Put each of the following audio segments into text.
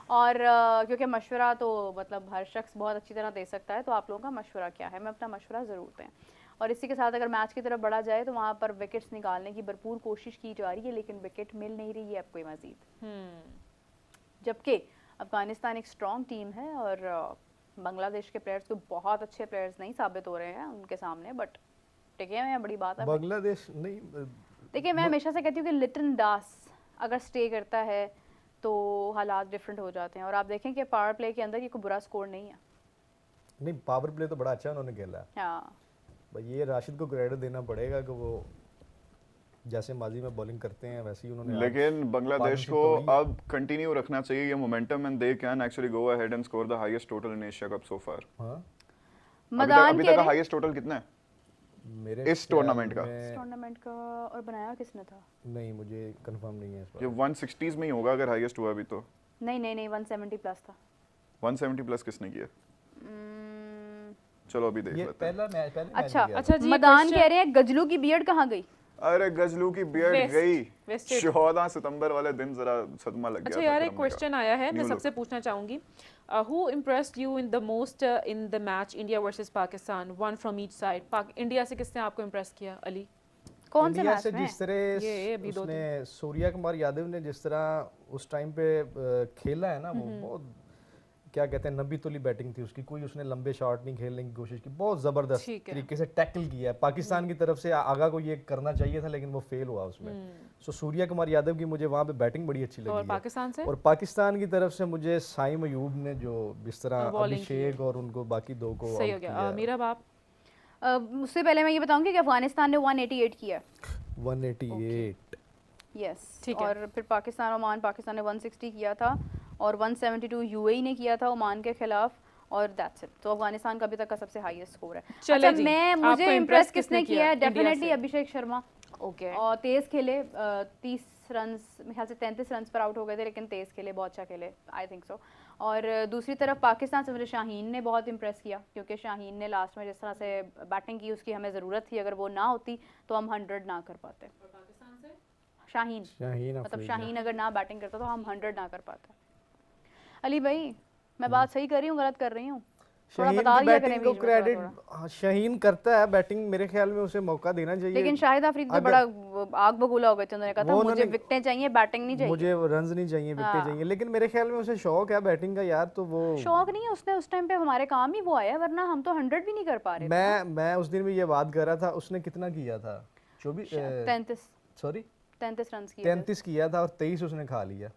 और क्योंकि मशवरा तो मतलब हर शख्स बहुत अच्छी तरह दे सकता है, तो आप लोगों का मशवरा क्या है, मैं अपना मशवरा ज़रूर दें। और इसी के साथ अगर मैच की तरफ बढ़ा जाए तो वहाँ पर विकेट्स निकालने की भरपूर कोशिश की जा रही है, लेकिन विकेट मिल नहीं रही है अब कोई मजीद। जबकि अफगानिस्तान एक स्ट्रॉन्ग टीम है और बांग्लादेश के प्लेयर्स को बहुत अच्छे प्लेयर्स नहीं साबित हो रहे हैं उनके सामने, बट टिके हुए हैं, बड़ी बात है। बांग्लादेश नहीं, देखिए मैं हमेशा से कहती हूँ कि लिटन दास अगर स्टे करता है तो हालात डिफरेंट हो जाते हैं, और आप देखें कि पावर प्ले के अंदर ये कोई बुरा स्कोर नहीं है। नहीं, पावर प्ले तो बड़ा अच्छा उन्होंने खेला है। हाँ भाई ये राशिद को क्रेडिट देना पड़ेगा कि वो जैसे माजी में बॉलिंग करते हैं वैसे ही उन्होंने लेकिन बांग्लादेश पार्टनरशिप को तोड़ी है। अब कंटिन्यू रखना चाहिए ये momentum and they can actually go ahead and score the highest total in Asia cup so far. हाँ मदान अभी कह तक का रहे हाईएस्ट टोटल कितना है मेरे इस टूर्नामेंट का? इस टूर्नामेंट का, और बनाया किसने था? नहीं, मुझे कंफर्म नहीं है इस ये बार। 160s में ही होगा अगर हाईएस्ट हुआ अभी तो। नहीं नहीं नहीं, 170 प्लस था। 170 प्लस किसने किया? चलो अभी देख ये लेते हैं। पहला मैच, पहले मैच अच्छा गया था। अच्छा जी, मदान कह रहे हैं गजलू की बियर्ड कहाँ गई? अरे गजलू की बियर्ड West- गई Wasted। 14 सितंबर वाले दिन जरा सदमा लग गया अच्छा था यार, फिर एक हमने क्वेश्चन कहा, आया है, मैं New सबसे look। पूछना चाहूंगी, who impressed you in the most in the match India versus Pakistan, one from each side? India से किसने आपको इम्प्रेस किया अली? कौन से इंडिया मैच से में? जिस तरह ये अभी दो उसने सूर्या कुमार यादव ने जिस तरह उस टाइम पे खेला है ना, वो बहुत क्या कहते हैं नबी तुली बैटिंग थी उसकी। कोई उसने लंबे शॉट नहीं खेलने की कोशिश की, बहुत जबरदस्त ठीक है। तरीके से टैकल किया है। पाकिस्तान की तरफ से आगा को ये करना चाहिए था लेकिन वो फेल हुआ उसमें। सो सूर्या कुमार यादव की मुझे वहाँ पे बैटिंग बड़ी अच्छी लगी और है। पाकिस्तान से? और पाकिस्तान की तरफ से मुझे साइम अयूब ने जो जिस तरह bowling की अभिषेक और उनको बाकी दो को सही हो out गया। किया। मीरा बाप? उससे पहले मैं ये बताऊंगी कि अफगानिस्तान ने 188 किया। 188 यस ठीक है। और फिर पाकिस्तान ओमान, पाकिस्तान ने 160 किया था और 172 यूएई ने किया था ओमान के खिलाफ, और दैट्स इट। तो अफगानिस्तान का अभी तक का सबसे हाईएस्ट स्कोर है। चले अच्छा जी, मैं आपको मुझे impress इम्प्रेस किसने किसने किया किया है? इंडिया डेफिनेटली से? अभिषेक शर्मा। ओके। और तेज खेले, 30 रन, मेरे ख्याल से 33 रन पर आउट हो गए थे, लेकिन तेज खेले, बहुत अच्छा खेले, आई थिंक सो। और दूसरी तरफ पाकिस्तान से मुझे शाहीन ने बहुत इम्प्रेस किया, क्योंकि शाहीन ने लास्ट में जिस तरह से बैटिंग की उसकी हमें ज़रूरत थी, अगर वो ना होती तो हम 100 ना कर पाते। शाहीन शाहीन मतलब अफरीदी। शाहीन अगर ना बैटिंग करता तो हम 100 ना कर पाते। अली भाई मैं बात सही कर रही हूँ, गलत कर रही हूँ? थोड़ा शाहीन बता की दिया बैटिंग करें को बीच में थोड़ा क्रेडिट थोड़ा। शाहीन करता है बैटिंग, मेरे ख्याल में उसे मौका देना चाहिए। लेकिन शाहिद अफरीदी तो अगर- बड़ा आग बबूला हो गए थे, उन्होंने कहा था वो मुझे उन्होंने- विकेटें चाहिए, बैटिंग नहीं चाहिए। मुझे रन्स नहीं चाहिए, विकेटें हाँ। चाहिए। लेकिन मेरे ख्याल में उसे शौक है बैटिंग का यार, तो वो शौक नहीं है उसने, उस टाइम पे हमारे काम ही वो आया, वरना हम तो 100 भी नहीं कर पा रहे थे। मैं उस दिन भी ये बात कर रहा था, उसने कितना किया था? 24 सॉरी 33 रन किए 33 किया था और 23 उसने खा लिया,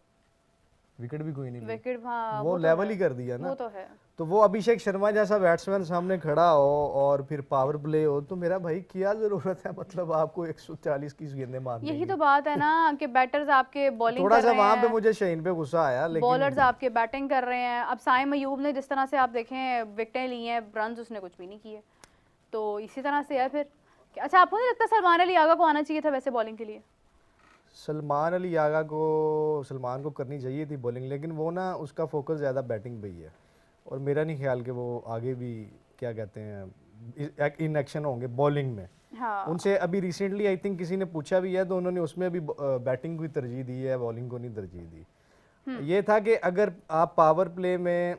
विकेट भी कोई नहीं ली। विकेट। हाँ वो तो लेवल है, ही कर दिया ना। वो तो है। तो वो अभिषेक शर्मा जैसा बैट्समैन सामने खड़ा हो और फिर पावर प्ले हो, तो मेरा भाई क्या जरूरत है मतलब आपको 140 की गेंदें मारने यही की? तो बात है ना कि बैटर्स आपके बॉलिंग थोड़ा कर सा रहे वहां पे हैं, मुझे शाहीन पे गुस्सा आया, लेकिन बॉलर्स आपके बैटिंग कर रहे हैं। अब साइम अयूब ने जिस तरह से आप देखें विकेटें ली हैं, रन उसने कुछ भी नहीं किए, तो इसी तरह से है फिर। अच्छा आपको नहीं लगता सलमान अली आगा को आना चाहिए था वैसे बॉलिंग के लिए? सलमान अली आगा को, सलमान को करनी चाहिए थी बॉलिंग, लेकिन वो ना उसका फोकस ज़्यादा बैटिंग पे ही है। और मेरा नहीं ख्याल कि वो आगे भी क्या कहते हैं इन एक्शन होंगे बॉलिंग में। हाँ उनसे अभी रिसेंटली आई थिंक किसी ने पूछा भी है, तो उन्होंने उसमें अभी बैटिंग को ही तरजीह दी है, बॉलिंग को नहीं तरजीह दी। ये था कि अगर आप पावर प्ले में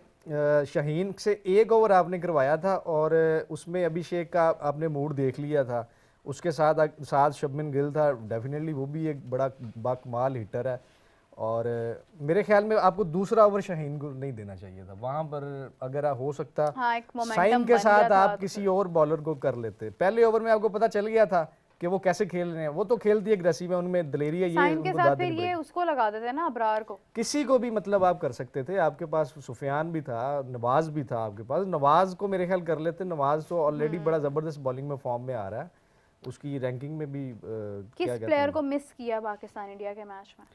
शाहीन से एक ओवर आपने करवाया था और उसमें अभिषेक का आपने मूड देख लिया था, उसके साथ साथ शुभमन गिल था, डेफिनेटली वो भी एक बड़ा बाकमाल हिटर है। और मेरे ख्याल में आपको दूसरा ओवर शाहीन को नहीं देना चाहिए था वहां पर। अगर हो सकता हाँ एक मोमेंटम साइन के बन गया साथ था आप तो किसी और बॉलर को कर लेते। पहले ओवर में आपको पता चल गया था कि वो कैसे खेल रहे हैं, वो तो खेलती एग्रेसिव है, उनमें दलेरी है, ये साइन के उनको साथ दाद फिर देनी ये पड़ेगी। उसको लगा देते ना अबरार को। किसी को भी मतलब आप कर सकते थे, आपके पास सुफियान भी था, नवाज भी था आपके पास। नवाज को मेरे ख्याल कर लेते, नवाज तो ऑलरेडी बड़ा जबरदस्त बॉलिंग में फॉर्म में आ रहा है, उसकी रैंकिंग में भी किस क्या कहते प्लेयर हैं, को मिस किया पाकिस्तान इंडिया के मैच में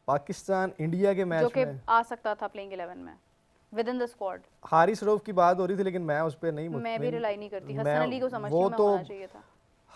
पाकिस्तान इंडिया के जो मैच कि में आ सकता था प्लेइंग 11 में with in the squad? Haris Rauf की बात हो रही थी, लेकिन मैं उस पर नहीं मैं भी मुतमिन। रिलाई नहीं करती, मैं- हसन अली को समझती वो हूँ मैं, तो होना चाहिए था।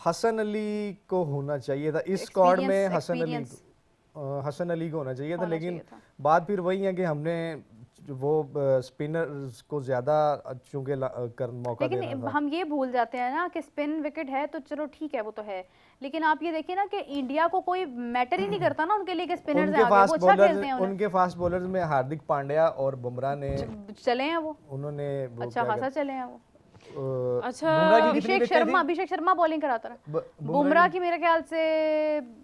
हसन अली को होना चाहिए था इस स्क्वाड में, हसन अली Experience हसन अली को होना चाहिए था। होना लेकिन चाहिए था। बात फिर वही है कि हमने वो स्पिनर्स को ज्यादा चूंकि मौका देना लेकिन था। हम ये भूल जाते हैं ना कि स्पिन विकेट है तो चलो ठीक है, वो तो है, लेकिन आप ये देखिए ना कि इंडिया को कोई मैटर ही नहीं करता ना उनके लिए कि स्पिनर्स उनके आगे, वो अच्छा खेलते हैं। उनके फास्ट बॉलर्स में हार्दिक पांड्या और बुमराह ने चले हैं वो, उन्होंने वो अच्छा क्या खासा चले हैं वो। कहते- अच्छा, बुमराह की कितनी अभिषेक विकेट थी? अभिषेक शर्मा बॉलिंग कराता रहा। बुमराह बुमराह की मेरे ख्याल से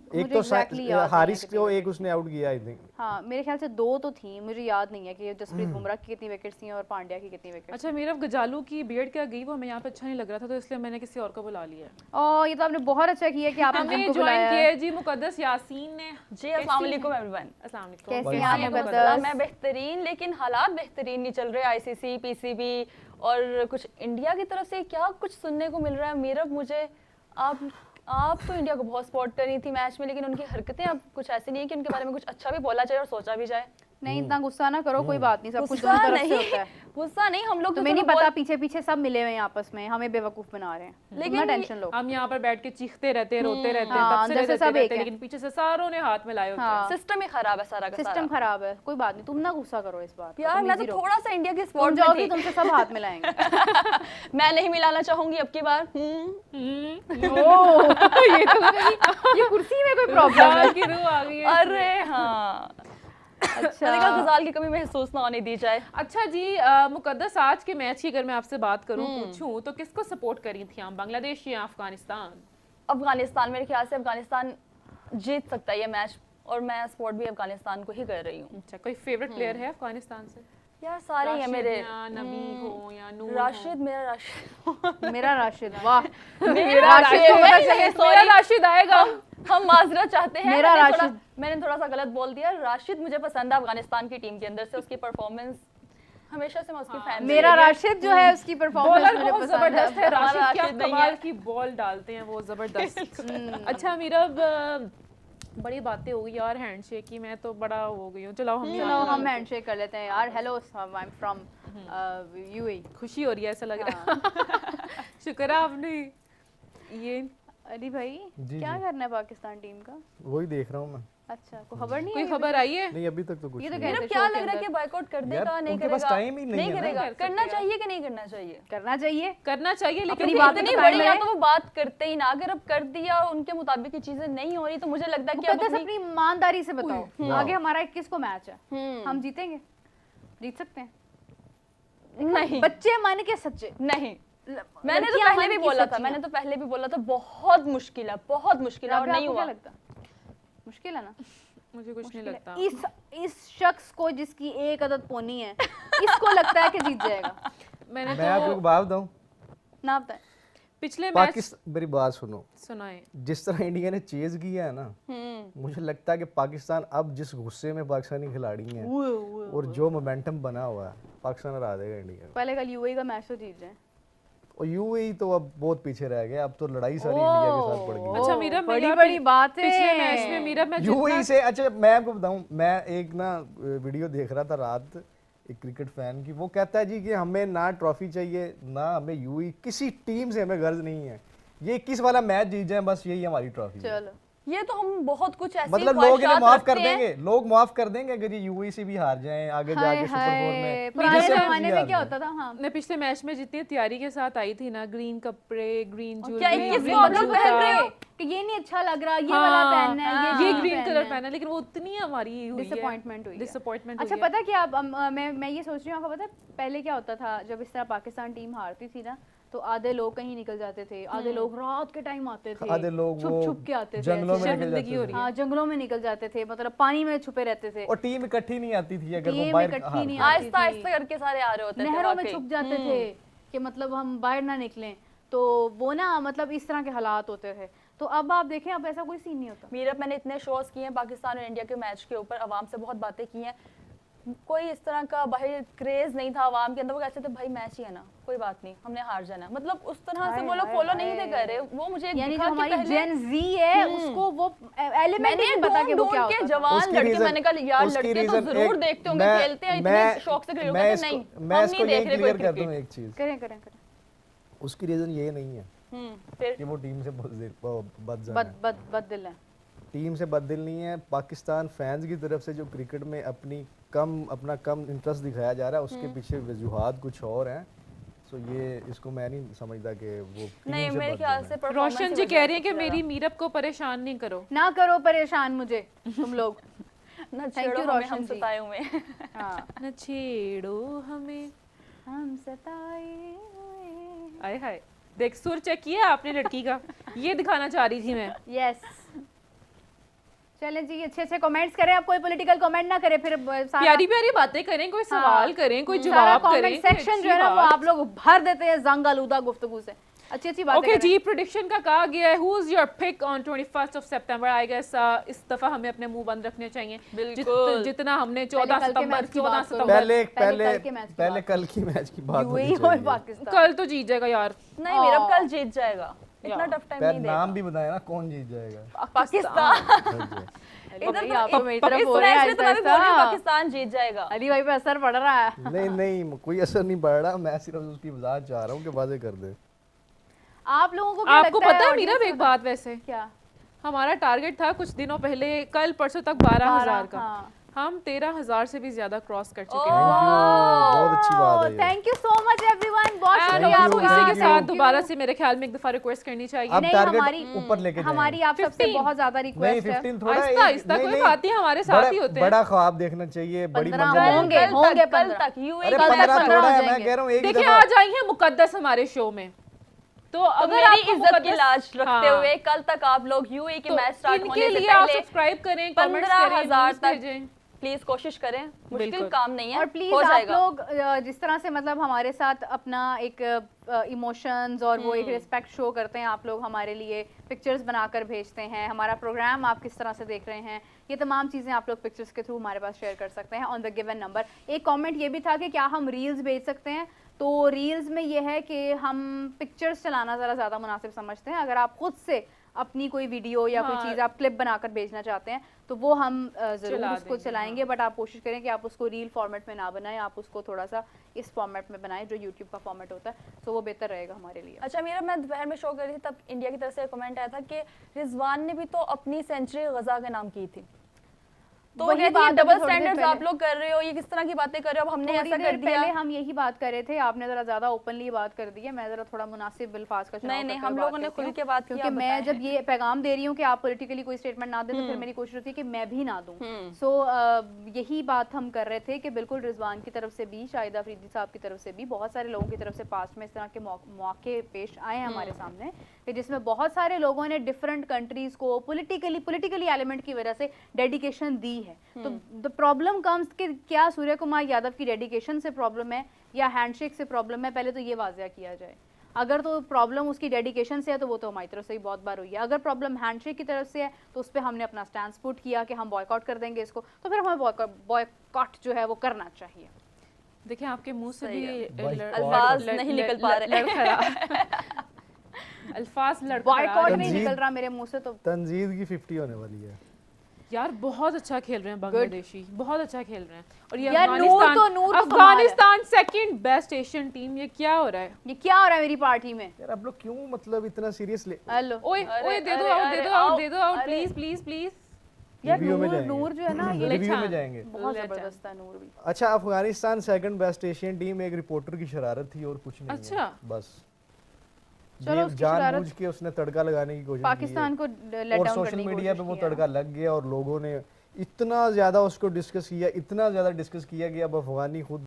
एक मुझे तो exactly याद नहीं है हारिस कितनी को wicket एक उसने आउट किया आई थिंक। हाँ मेरे ख्याल से 2 तो थी, मुझे याद नहीं है कि जसप्रीत बुमराह की कितनी विकेट्स थी और पांड्या की कितनी विकेट्स। अच्छा मीरा गजालू की बियर्ड क्या गई, वो हमें यहाँ पे अच्छा नहीं लग रहा था, तो इसलिए मैंने किसी और को बुला लिया। और ये तो आपने बहुत अच्छा किया कि आपने हमें उनको ज्वाइन बुलाया किया है। है जी मुकद्दस यासीन ने। जी अस्सलाम वालेकुम एवरीवन। अस्सलाम वालेकुम। कैसे वालेकुम हैं आप वालेकुम मुकद्दस? अस्सलाम। मैं बेहतरीन, लेकिन हालात बेहतरीन नहीं चल रहे। आईसीसी, पीसीबी और कुछ इंडिया की तरफ से क्या कुछ सुनने को मिल रहा है। मेरा मुझे आप तो इंडिया को बहुत सपोर्ट कर रही थी मैच में, लेकिन उनकी हरकतें अब कुछ ऐसी नहीं है कि उनके बारे में कुछ अच्छा भी बोला जाए और सोचा भी जाए। नहीं इतना गुस्सा ना करो, कोई बात नहीं, सब कुछ गुस्सा दोनों तरफ से नहीं, होता है। गुस्सा नहीं, हम लोग तो तुम्हें नहीं चलो पता बोल- पीछे पीछे सब मिले हुए हैं आपस में, हमें बेवकूफ बना रहे हैं, लेकिन लेकिन टेंशन लो। हम यहाँ पर बैठ के चीखते रहते, रोते रहते हैं, हाँ, तब से अंदर से रहते सब एक रहते हैं, है। लेकिन पीछे से सारों ने हाथ मिलाए होते हैं। हाँ सिस्टम ही खराब है सारा का सिस्टम सारा। खराब है, कोई बात नहीं, तुम ना गुस्सा करो इस बात यार मैं तो थोड़ा सा इंडिया की स्पोर्ट तुम में जाओगी थी। तुमसे सब हाथ मिलाएंगे। मैं नहीं मिलाना चाहूंगी अब की बार। ये कुर्सी में कोई प्रॉब्लम है? गजाल की रूह आ गई है। अरे हाँ, अच्छा मैंने कहा गजाल की कमी महसूस ना होने दी जाए। अच्छा जी मुकद्दस, आज के मैच की अगर मैं आपसे बात करूं, पूछूं तो किसको सपोर्ट करी थी आप, बांग्लादेश या अफगानिस्तान? अफगानिस्तान, मेरे ख्याल से अफगानिस्तान जीत सकता है ये मैच, और मैं सपोर्ट भी अफगानिस्तान को ही कर रही हूँ। अच्छा, कोई फेवरेट प्लेयर है अफगानिस्तान से? यार सारे ही हैं मेरे। या नबी हो या नूर हो? राशिद, मेरा राशिद मेरा राशिद, वाह मेरा राशिद राशिद को वही पता है, चले, sorry, मेरा राशिद आएगा। हम माजरत चाहते हैं। मेरा राशिद। मैंने थोड़ा सा गलत बोल दिया। राशिद मुझे पसंद है अफगानिस्तान की टीम के अंदर से, उसकी परफॉर्मेंस हमेशा से मैं उसकी फैन मेरा राशिद जो है उसकी परफॉर्मेंस बॉलर मुझे बहुत पसंद जबरदस्त है, है। राशिद क्या राशिद नहीं कमाल है। की बॉल डालते हैं वो, जबरदस्त। अच्छा मीरा, अब बड़ी बातें हो गई यार हैंडशेक की, मैं तो बड़ा हो गई हूँ। चलो हम चलो हम हैंडशेक कर लेते हैं यार। Hello, I am from UAE. खुशी हो रही है ऐसा लग रहा है। शुक्र है आपने ये अली भाई जी, क्या जी। करना है पाकिस्तान टीम का? वही देख रहा हूँ मैं। अच्छा, कोई खबर नहीं कोई है? खबर आई है? नहीं अभी तक तो कुछ ये तो नहीं। कहते मेरा हैं क्या शो के लग रहा है अंदर। कि बॉयकॉट कर यार, देगा, नहीं उनके करेगा? पास time ही नहीं है ना। करेगा। कर सकते करना यार। चाहिए कि नहीं करना चाहिए? करना चाहिए। करना चाहिए, लेकिन अपनी क्योंकि बात इतनी पे बड़ी कायम या रहे। तो वो बात करते ही ना, अगर अब कर दिया उनके मुताबिक की चीजें नहीं हो रही, तो मुझे लगता है कि अब मुकद्दस अपनी ईमानदारी से बताओ, आगे हमारा 21 को मैच है, हम जीतेंगे? जीत सकते हैं? नहीं बच्चे मन के सच्चे। नहीं, मैंने तो लड़कियां पहले मन भी की बोला था, सच्चियां। मैंने तो पहले भी बोला था बहुत मुश्किल है, बहुत मुश्किल है, और राबिया, नहीं आपको क्या हुआ। लगता? मुश्किल है ना? मुझे कुछ नहीं लगता। इस शख्स को जिसकी एक आदत पोनी है, इसको लगता है कि जीत जाएगा। मैंने मैं आपको एक बात बताऊं, ना बताएं। पिछले मैच पाकिस्तान, मेरी बात सुनो, सुनाए। जिस तरह इंडिया ने चेज किया है ना, मुझे लगता है कि पाकिस्तान अब जिस गुस्से में पाकिस्तानी खिलाड़ी हैं और जो मोमेंटम बना हुआ है, पाकिस्तान हरा देगा इंडिया को। पहले कल यूएई का मैच तो जीत जाए। और यूएई तो अब बहुत पीछे रह गया, अब तो लड़ाई सारी इंडिया के साथ पड़ गई। अच्छा मीरा, बड़ी मेरा बड़ी बात है। पिछले मैच में मीरा मैं यूएई से, अच्छा मैं आपको बताऊं, मैं एक ना वीडियो देख रहा था रात एक क्रिकेट फैन की, वो कहता है जी कि हमें ना ट्रॉफी चाहिए ना हमें यूएई, किसी टीम से हमें गर्ज नहीं है, ये 21 वाला मैच जीत जाए बस यही हमारी ट्रॉफी है। चलो ये तो हम बहुत कुछ ऐसी मतलब लोग इन्हें ख्वाहिशात माफ कर रखते हैं। देंगे, लोग माफ कर देंगे अगर ये यूएई से भी हार जाएं आगे हाय जाके सुपर 4 में। हाय, पुराने जिससे जमाने भी में क्या हार होता था? हाँ, मैं पिछले मैच में जितनी तैयारी के साथ आई थी ना, ग्रीन कपड़े, ग्रीन क्या ज्वेलरी, 21 ग्रीन को आप लोग जूता, पहन रहे हो? कि ये नहीं अच्छा लग रहा, ये वाला पहनना है, ये जीन्स ग्रीन पहनना कलर है। पहना है, लेकिन वो उतनी हमारी हुई है डिसअपॉइंटमेंट हुई है। डिसअपॉइंटमेंट अच्छा हुई है। पता क्या, अब मैं ये सोच रही हूँ, आपको पता है पहले क्या होता था जब इस तरह पाकिस्तान टीम हारती थी ना, तो आधे लोग कहीं निकल जाते थे, आधे लोग रात के टाइम आते थे, आधे लोग छुप वो छुप के आते थे, जंगलों में ऐसे। निकल शर्मिंदगी हो जाते रही थे। हाँ, जंगलों में निकल जाते थे, मतलब पानी में छुपे रहते थे, और टीम इकट्ठी नहीं आती थी अगर वो टीम बाहर इकट्ठी हार नहीं गई। आती आहिस्ता थी। आहिस्ता करके सारे आ रहे होते थे नहरों में वाकई। छुप जाते थे कि मतलब हम बाहर ना निकलें, तो वो ना मतलब इस तरह के हालात होते थे। तो अब आप देखें, अब ऐसा कोई सीन नहीं होता। मेरा मैंने इतने शोज किए हैं पाकिस्तान और इंडिया के मैच के ऊपर, आवाम से बहुत बातें की हैं, कोई इस तरह का बाहर क्रेज नहीं था आवाम के अंदर। वो कहते थे भाई मैच ही है ना, कोई बात नहीं, हमने हार जाना। मतलब उस तरह से वो लोग फॉलो नहीं थे कर रहे। वो मुझे यानी जो दिखा कि हमारी पहले जेन जी है उसको वो एलिमेंट मैंने नहीं पता कि वो ढूंढ क्या के होता है। जवान उसकी लड़के, reason- मैंने कहा यार उसकी लड़के तो reason जरूर एक- देखते होंगे, मैं- खेलते हैं, मैं- इतने शौक से खेलते मैं हैं। इसको- नहीं, मैं हम इसको नहीं ये देख रहे क्लियर कोई कर दूं क्रिकेट। एक चीज, करें करें करें। उसकी रीजन ये नहीं है फिर कि वो टीम से बदजान बद है। बद बद दिल है। टीम से बददिल नहीं है, पाकिस्तान फैंस की तरफ से जो क्रिकेट में अपनी कम इंटरेस्ट दिखाया जा रहा है, उसके पीछे वजूहात कुछ और हैं। सो ये इसको मैं नहीं समझदा कि वो नहीं, मेरे ख्याल से रोशन जी कह रही हैं कि मेरी मीरब को परेशान नहीं करो। ना करो परेशान मुझे तुम लोग। ना Thank you, छेड़ो हमें, रोशन हम जी। सताए हुए। हाँ, न छेड़ो हमें, हम सताए हुए। आय हाय, देख सुर चेक किया आपने लड़की का, ये दिखाना चाह रही थी मैं। यस, चलें जी, अच्छे अच्छे कमेंट्स करें। आप कोई पॉलिटिकल कमेंट ना करें, फिर सारा प्यारी प्यारी बातें करें, कोई सवाल करें, कोई सारा जवाब कमेंट करें, सेक्शन जो है ना वो आप लोग भर देते हैं जंग आलूदा गुफ्तगू से। अच्छी अच्छी बातें ओके करें। जी, प्रेडिक्शन का कहा गया है, who is your pick on 21st of September? I guess इस दफा हमें अपने मुंह बंद रखने चाहिए। बिल्कुल। जितना हमने पहले 14 कल के सितंबर मैच की 14 बात करो। सितंबर पहले पहले पहले कल के मैच की पहले बात कल की मैच की बात होनी यूएई और चाहिए। पाकिस्तान। कल तो जीत जाएगा यार। नहीं, मेरा कल जीत जाएगा, इतना या। टफ टाइम पहले नहीं देगा। नाम भी बताया ना कौन जीत जाएगा। पाकिस्तान। अली भाई, इधर आप तो तो मेरी इस तरफ हो रहे मैच हैं में तो मैं भी ऐसा बोल रही हूँ ऐसा। पाकिस्तान जीत जाएगा। अली भाई पे असर पड़ रहा है। नहीं नहीं, कोई असर नहीं पड़ रहा, मैं सिर्फ उसकी वजाहत चाह रहा हूँ कि वाजे कर दे। आप लोगों को क्या आपको लगता पता है audience मीरब में एक बात, वैसे क्या? हमारा टारगेट था कुछ दिनों पहले, कल परसों तक 12,000 का, हाँ। हम 13,000 से भी ज्यादा क्रॉस कर चुके थैंक हैं। यू, बहुत अच्छी बात है ये। Thank you so much everyone, बहुत And शुक्रिया आपको आपका। इसी के thank साथ you। दोबारा से मेरे ख्याल में एक दफा रिक्वेस्ट करनी चाहिए। अब नहीं, टारगेट हमारी ऊपर लेके जाएंगे। हमारी आप सबसे 15 बहुत ज्यादा नहीं, रिक्वेस्ट है। 15 थोड़ा आहिस्ता आहिस्ता, कोई बात नहीं, हमारे साथ ही होते हैं। बड़ा ख्वाब देखना चाहिए, बड़ी 15 मंजिल होंगे, देखनी चाहिए। होंगे कल 15। तक यूएई अरे कल तक 15 15 थोड़ा हो है, मैं जाएंगे। कह रहा हूँ एक ही देखिए दफा। आ जाएंगे मुकद्दस हमारे शो में, तो तो अगर मेरी आपको इज्जत की मुकद्दस- लाज रखते हाँ। हुए कल तक आप लोग यूएई के तो मैच स्टार्ट इनके होने से लिए आप पहले सब्सक्राइब करें, कमेंट्स 15,000 करें, तक भेजें। प्लीज कोशिश करें, मुश्किल बिल्कुल। काम नहीं है, और प्लीज हो आप जाएगा। लोग जिस तरह से मतलब हमारे साथ अपना एक इमोशंस और वो एक रिस्पेक्ट शो करते हैं, आप लोग हमारे लिए पिक्चर्स बनाकर भेजते हैं, हमारा प्रोग्राम आप किस तरह से देख रहे हैं, ये तमाम चीज़ें आप लोग पिक्चर्स के थ्रू हमारे पास शेयर कर सकते हैं ऑन द गिवन नंबर। एक कमेंट ये भी था कि क्या हम रील्स भेज सकते हैं, तो रील्स में ये है कि हम पिक्चर्स चलाना ज़रा ज़्यादा मुनासिब समझते हैं। अगर आप खुद से अपनी कोई वीडियो या कोई हाँ। चीज़ आप क्लिप बनाकर भेजना चाहते हैं तो वो हम ज़रूर चला उसको देंगे, चलाएंगे, बट आप कोशिश करें कि आप उसको रील फॉर्मेट में ना बनाएं, आप उसको थोड़ा सा इस फॉर्मेट में बनाएं जो यूट्यूब का फॉर्मेट होता है, तो वो बेहतर रहेगा हमारे लिए। अच्छा, मेरा मैं दोपहर में शो कर रही थी तब इंडिया की तरफ से कमेंट आया था कि रिजवान ने भी तो अपनी सेंचुरी गजा के नाम की थी, तो वो वही कहती बात है अभी डबल थोड़ी देर स्टैंडर्ड्स पहले- आप लोग कर रहे हो, ये किस तरह की बातें कर रहे हो, अब हमने थोड़ी ऐसा देर कर दिया। पहले हम यही बात कर रहे थे, आपने जरा ज्यादा ओपनली बात कर दी है, मैं जरा थोड़ा मुनासिब अल्फाज का चुनाव नहीं, नहीं, करते हम हुए लोगों बात ने करती खुल हूँ। के बात की, क्योंकि आप मैं बताएं। जब ये पैगाम दे रही हूँ कि आप पॉलिटिकली कोई स्टेटमेंट ना दें तो फिर मेरी कोशिश होती है कि मैं भी ना दूं। सो यही बात हम कर रहे थे कि बिल्कुल रिजवान की तरफ से भी, शाहिद अफरीदी साहब की तरफ से भी, बहुत सारे लोगों की तरफ से पास्ट में इस तरह के मौके पेश आए हैं हमारे सामने कि जिसमें बहुत सारे लोगों ने डिफरेंट कंट्रीज को पॉलिटिकली एलिमेंट की वजह से डेडिकेशन दी है। तो द प्रॉब्लम कम्स कि क्या सूर्य कुमार यादव की डेडिकेशन से प्रॉब्लम है या हैंडशेक से प्रॉब्लम है, पहले तो ये वाज़िया किया जाए। अगर तो प्रॉब्लम उसकी डेडिकेशन से है तो वो तो हमारी तरफ से ही बहुत बार हुई है, अगर प्रॉब्लम हैंडशेक की तरफ से है तो उस पर हमने अपना स्टैंड पुट किया कि हम बॉयकॉट कर देंगे इसको, तो फिर हमें बॉयकॉट जो है वो करना चाहिए। देखिए आपके मुंह से सही भी है। अल्फाज नहीं निकल पा रहे। अल्फाज बॉयकॉट लड़खड़ा नहीं तंजीद- निकल रहा मेरे मुंह से तो। तंजीद की 50 होने वाली है। यार बहुत अच्छा खेल रहे हैं बांग्लादेशी, बहुत अच्छा खेल रहे हैं। और ये यार, नूर तो कमाल है। Afghanistan second best Asian team, ये क्या हो रहा है? ये क्या हो रहा है मेरी पार्टी में? यार आप लोग क्यों मतलब इतना सीरियस ले हेलो ओए अरे, ओए दे दो अरे, आउट, दे अरे, दो आउट, आओ, दे दो आउट, अरे। Please please please. यार रिव्यू में नूर जाएंगे। नूर जो है ना ये रिव्यू में अच्छा। जाएंगे। बहुत लेट्स जबरदस्त है नूर भी। अच्छा, Afghanistan second best Asian team एक रिपोर्टर की शरारत थी और कुछ नहीं अच्छा। है बस। चलो, उसकी जानबूझ के उसने तड़का लगाने की कोशिश की पाकिस्तान है। को लेट और डाउन सोशल करने की मीडिया पे कोशिश वो की है। तड़का लग गया और लोगों ने इतना ज्यादा उसको डिस्कस किया, इतना ज्यादा डिस्कस किया कि अब अफगानी खुद